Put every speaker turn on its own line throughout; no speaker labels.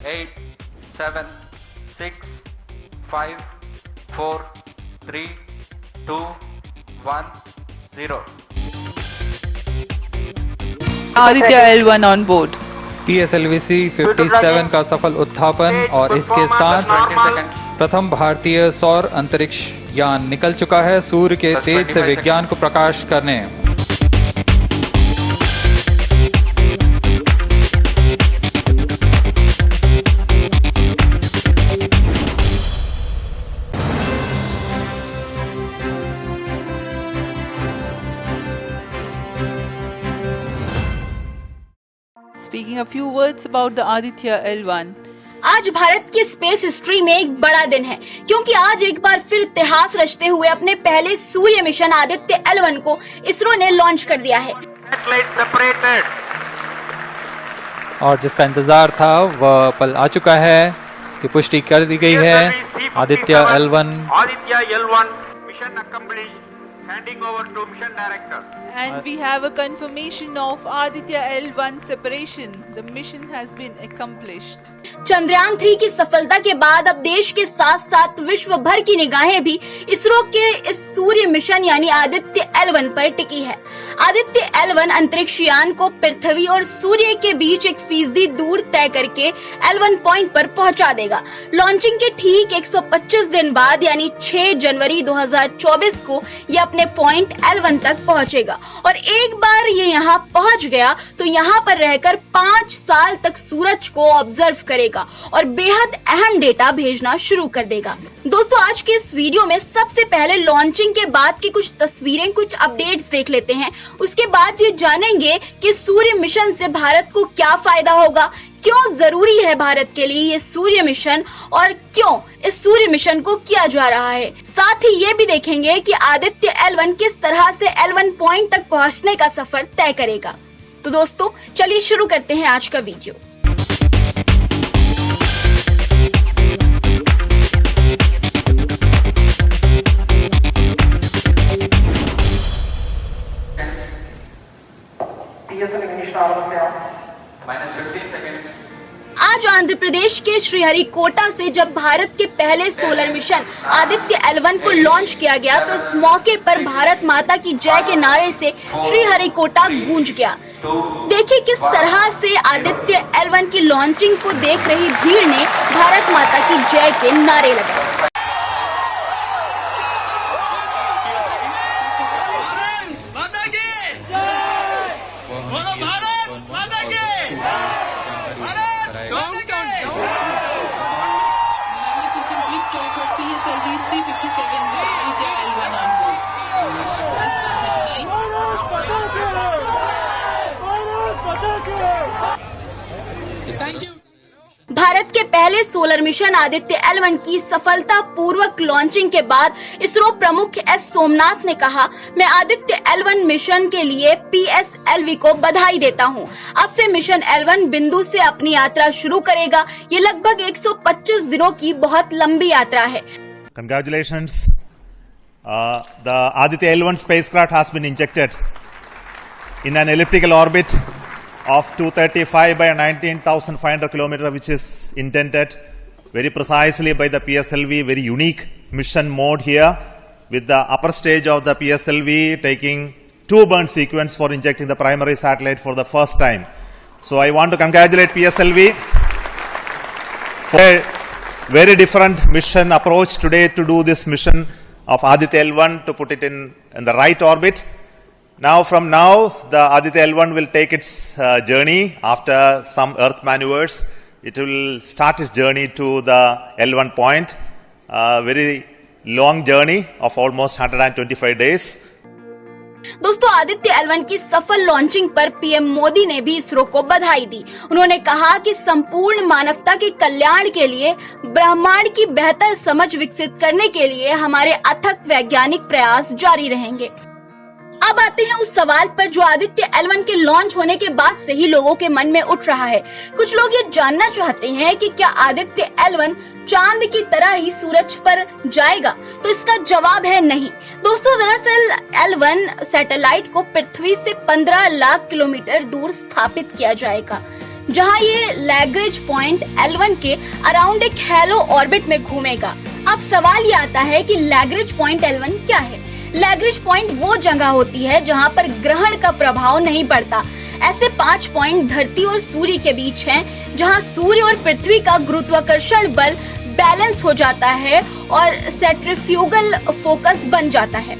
8, 7, 6, 5, 4, 3, 2, 1, 0.
Aditya L1 on board.
PSLV-C 57 का सफल उत्थापन और इसके साथ प्रथम भारतीय सौर अंतरिक्ष यान निकल चुका है सूर्य के तेज से विज्ञान को प्रकाश करने।
Speaking a few words about the Aditya L1.
आज भारत की स्पेस हिस्ट्री में एक बड़ा दिन है क्योंकि आज एक बार फिर इतिहास रचते हुए अपने पहले सूर्य मिशन आदित्य L1 को इसरो ने लॉन्च कर दिया है।
और जिसका इंतजार था वह पल आ चुका है, इसकी पुष्टि कर दी गई है। Aditya L1
mission accomplished. Handing over to mission director.
And we have a confirmation of Aditya L1 separation. The mission has been accomplished.
Chandrayaan 3 की सफलता के बाद अब देश के साथ साथ विश्व भर की निगाहें भी इसरो के इस सूर्य मिशन यानी आदित्य L1 पर टिकी है। आदित्य L1 अंतरिक्ष यान को पृथ्वी और सूर्य के बीच 1% दूर तय करके L1 पॉइंट पर पहुंचा देगा। लॉन्चिंग के ठीक 125 दिन बाद यानी 6 जनवरी 2024 को यह अपने पॉइंट L1 तक पहुंचेगा और एक बार ये यहाँ पहुंच गया तो यहाँ पर रहकर 5 साल तक सूरज को ऑब्जर्व करेगा और बेहद अहम डेटा भेजना शुरू कर देगा। दोस्तों, आज के इस वीडियो में सबसे पहले लॉन्चिंग के बाद की कुछ तस्वीरें, कुछ अपडेट्स देख लेते हैं। उसके बाद ये जानेंगे कि सूर्य मिशन से भारत को क्या फायदा होगा, क्यों जरूरी है भारत के लिए ये सूर्य मिशन और क्यों इस सूर्य मिशन को किया जा रहा है। साथ ही ये भी देखेंगे कि आदित्य L1 किस तरह से L1 पॉइंट तक पहुंचने का सफर तय करेगा। तो दोस्तों, चलिए शुरू करते हैं आज का वीडियो। आज आंध्र प्रदेश के श्रीहरिकोटा से जब भारत के पहले सोलर मिशन आदित्य L1 को लॉन्च किया गया तो इस मौके पर भारत माता की जय के नारे से श्रीहरिकोटा गूंज गया। देखिए किस तरह से आदित्य L1 की लॉन्चिंग को देख रही भीड़ ने भारत माता की जय के नारे लगाए।
PSLV-C 57 with Aditya L1 on board. Press 139. Thank you.
Bharat के पहले सोलर मिशन आदित्य L1 की सफलता पूर्वक लॉन्चिंग के बाद इसरो प्रमुख एस सोमनाथ ने कहा, मैं आदित्य L1 मिशन के लिए PSLV को बधाई देता हूं। अब से मिशन L1 बिंदु से अपनी यात्रा शुरू करेगा। ये लगभग 125 दिनों की बहुत लंबी यात्रा है।
Congratulations. The Aditya L1 spacecraft has been injected in an elliptical orbit of 235 by 19,500 kilometers, which is intended very precisely by the PSLV, very unique mission mode here, with the upper stage of the PSLV taking 2 burn sequence for injecting the primary satellite for the first time. So I want to congratulate PSLV for a very different mission approach today to do this mission of Aditya L1 to put it in the right orbit. Now, from now, the Aditya L1 will take its journey after some Earth maneuvers. It will start its journey to the L1 point, a very long journey of almost 125 days.
दोस्तों, Aditya L1 की सफल launching पर PM Modi ने भी इसरो को बधाई दी। उन्होंने कहा कि संपूर्ण मानवता के कल्याण के लिए ब्रह्मांड की बेहतर समझ विकसित करने के लिए हमारे अथक वैज्ञानिक प्रयास जारी रहेंगे। अब आते हैं उस सवाल पर जो आदित्य L1 के लॉन्च होने के बाद से ही लोगों के मन में उठ रहा है। कुछ लोग ये जानना चाहते हैं कि क्या आदित्य L1 चांद की तरह ही सूरज पर जाएगा, तो इसका जवाब है नहीं। दोस्तों, दरअसल L1 सैटेलाइट को पृथ्वी से 15 लाख किलोमीटर दूर स्थापित किया जाएगा। जहां ये लैग्रेंज पॉइंट L1 के अराउंड एक हैलो ऑर्बिट में घूमेगा। अब सवाल ये आता है कि लैग्रेंज पॉइंट L1 क्या है? लैग्रेंज पॉइंट वो जगह होती है जहां पर ग्रहण का प्रभाव नहीं पड़ता। ऐसे 5 पॉइंट धरती और सूर्य के बीच हैं, जहां सूर्य और पृथ्वी का गुरुत्वाकर्षण बल बैलेंस हो जाता है और सेंट्रीफ्यूगल फोकस बन जाता है।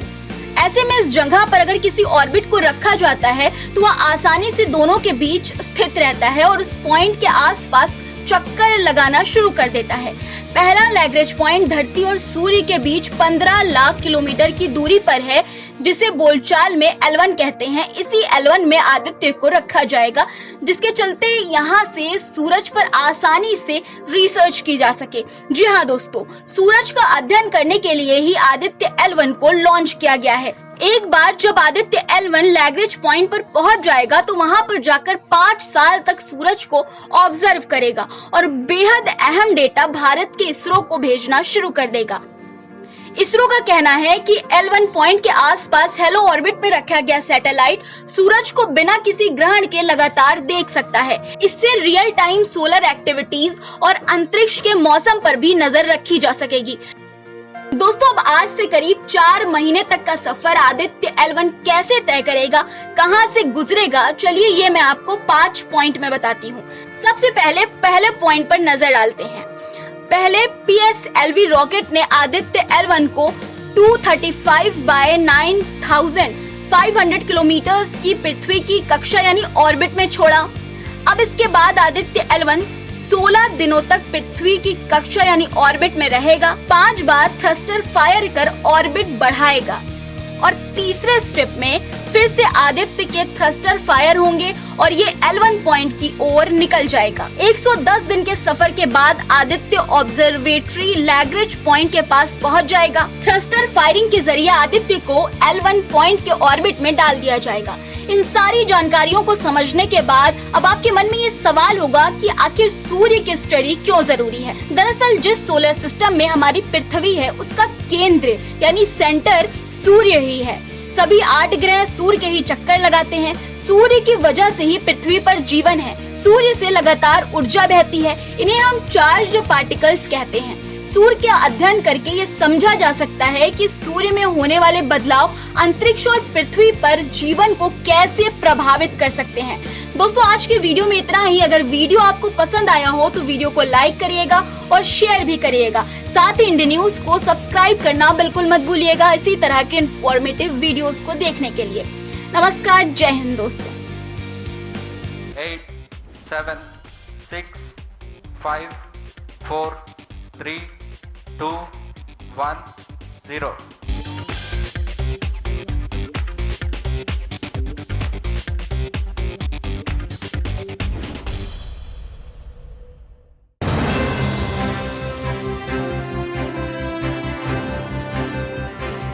ऐसे में इस जगह पर अगर किसी ऑर्बिट को रखा जाता है तो वह आसानी से दोनों के बीच स्थित रहता है और उस पॉइंट के आसपास चक्कर लगाना शुरू कर देता है। पहला लैग्रेंज पॉइंट धरती और सूर्य के बीच 15 लाख किलोमीटर की दूरी पर है, जिसे बोलचाल में L1 कहते हैं। इसी L1 में आदित्य को रखा जाएगा, जिसके चलते यहाँ से सूरज पर आसानी से रिसर्च की जा सके। जी हाँ दोस्तों, सूरज का अध्ययन करने के लिए ही आदित्य L1 को लॉन्च किया गया है। एक बार जब आदित्य L1 लैग्रेंज पॉइंट पर पहुंच जाएगा तो वहां पर जाकर 5 साल तक सूरज को ऑब्जर्व करेगा और बेहद अहम डेटा भारत के इसरो को भेजना शुरू कर देगा। इसरो का कहना है कि L1 पॉइंट के आसपास हेलो ऑर्बिट में रखा गया सैटेलाइट सूरज को बिना किसी ग्रहण के लगातार देख सकता है। इससे रियल टाइम सोलर एक्टिविटीज और अंतरिक्ष के मौसम पर भी नजर रखी जा सकेगी। दोस्तों, अब आज से करीब 4 महीने तक का सफर आदित्य L1 कैसे तय करेगा, कहां से गुजरेगा, चलिए ये मैं आपको 5 पॉइंट में बताती हूँ। सबसे पहले पॉइंट पर नजर डालते हैं। पहले PSLV रॉकेट ने आदित्य L1 को 235 बाय 9500 किलोमीटर की पृथ्वी की कक्षा यानी ऑर्बिट में छोड़ा। अब इसके बाद आदित्य L1 16 दिनों तक पृथ्वी की कक्षा यानी ऑर्बिट में रहेगा। 5 बार थ्रस्टर फायर कर ऑर्बिट बढ़ाएगा और तीसरे स्टेप में फिर से आदित्य के थ्रस्टर फायर होंगे और ये L1 पॉइंट की ओर निकल जाएगा। 110 दिन के सफर के बाद आदित्य ऑब्जर्वेटरी लैग्रेंज पॉइंट के पास पहुंच जाएगा। थ्रस्टर फायरिंग के जरिए आदित्य को L1 पॉइंट के ऑर्बिट में डाल दिया जाएगा। इन सारी जानकारियों को समझने के बाद अब आपके मन में ये सवाल होगा कि आखिर सूर्य की स्टडी क्यों जरूरी है। दरअसल जिस सोलर सिस्टम में हमारी पृथ्वी है उसका केंद्र यानी सेंटर सूर्य ही है। सभी 8 ग्रह सूर्य के ही चक्कर लगाते हैं। सूर्य की वजह से ही पृथ्वी पर जीवन है। सूर्य से लगातार ऊर्जा बहती है, इन्हें हम चार्ज्ड पार्टिकल्स कहते हैं। सूर्य का अध्ययन करके ये समझा जा सकता है कि सूर्य में होने वाले बदलाव अंतरिक्ष और पृथ्वी पर जीवन को कैसे प्रभावित कर सकते हैं। दोस्तों, आज के वीडियो में इतना ही। अगर वीडियो आपको पसंद आया हो तो वीडियो को लाइक करिएगा और शेयर भी करिएगा। साथ ही इंडियन न्यूज को सब्सक्राइब करना बिल्कुल मत भूलिएगा इसी तरह के इंफॉर्मेटिव वीडियोस को देखने के लिए। नमस्कार, जय हिंद दोस्तों।
8 7 6 5 4 3 2 1 0